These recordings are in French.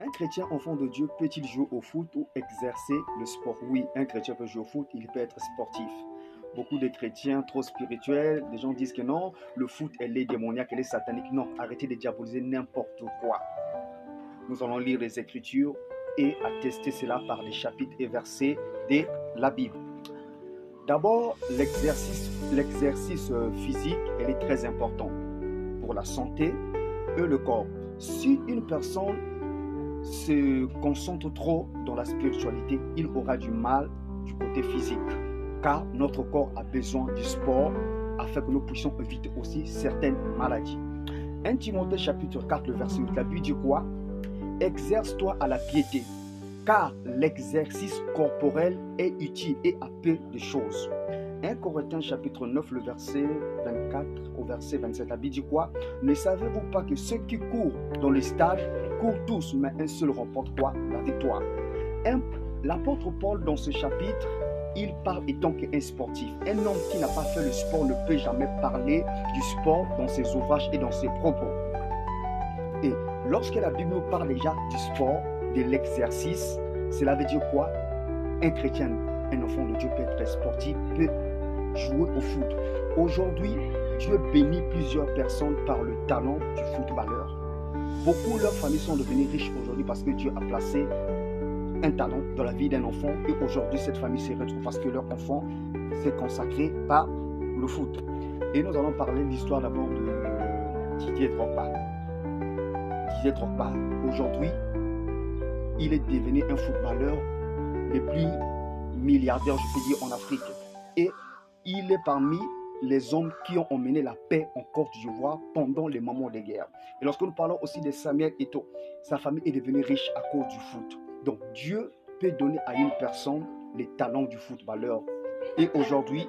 Un chrétien enfant de Dieu peut-il jouer au foot ou exercer le sport? Oui, un chrétien peut jouer au foot, il peut être sportif. Beaucoup de chrétiens trop spirituels, des gens disent que non, le foot elle est démoniaque, elle est satanique. Non, arrêtez de diaboliser n'importe quoi. Nous allons lire les Écritures et attester cela par les chapitres et versets de la Bible. D'abord, l'exercice physique, elle est très important pour la santé et le corps. Si une personne se concentre trop dans la spiritualité, il aura du mal du côté physique, car notre corps a besoin du sport afin que nous puissions éviter aussi certaines maladies. 1 Timothée chapitre 4, le verset 8, la Bible dit quoi? Exerce-toi à la piété, car l'exercice corporel est utile et a peu de choses. 1 Corinthiens chapitre 9, le verset 24 au verset 27, la Bible dit quoi? Ne savez-vous pas que ceux qui courent dans les stades courent tous, mais un seul remporte quoi? La victoire. L'apôtre Paul, dans ce chapitre, il parle étant qu'un sportif. Un homme qui n'a pas fait le sport ne peut jamais parler du sport dans ses ouvrages et dans ses propos. Et lorsque la Bible nous parle déjà du sport, de l'exercice, cela veut dire quoi? Un chrétien, un enfant de Dieu peut être sportif, peut jouer au foot. Aujourd'hui, Dieu bénit plusieurs personnes par le talent du footballeur. Beaucoup de leurs familles sont devenues riches aujourd'hui parce que Dieu a placé un talent dans la vie d'un enfant et aujourd'hui cette famille se retrouve parce que leur enfant s'est consacré par le foot. Et nous allons parler de l'histoire d'abord de Didier Drogba. Didier Drogba, aujourd'hui, il est devenu un footballeur le plus milliardaire, je peux dire, en Afrique. Et il est parmi les hommes qui ont emmené la paix en Côte d'Ivoire pendant les moments de guerre. Et lorsque nous parlons aussi de Samuel Eto'o, sa famille est devenue riche à cause du foot. Donc Dieu peut donner à une personne les talents du footballeur. Et aujourd'hui,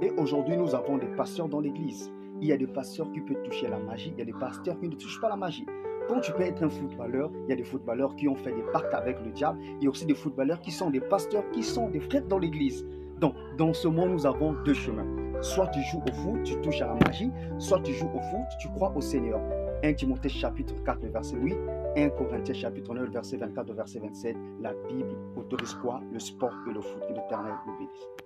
nous avons des pasteurs dans l'église. Il y a des pasteurs qui peuvent toucher la magie, il y a des pasteurs qui ne touchent pas la magie. Quand tu peux être un footballeur, il y a des footballeurs qui ont fait des pactes avec le diable. Il y a aussi des footballeurs qui sont des pasteurs, qui sont des frères dans l'église. Donc, dans ce monde, nous avons deux chemins. Soit tu joues au foot, tu touches à la magie. Soit tu joues au foot, tu crois au Seigneur. 1 Timothée chapitre 4, verset 8. 1 Corinthiens chapitre 9, verset 24 au verset 27. La Bible autorise quoi? Le sport et le foot. Que l'Éternel nous bénisse.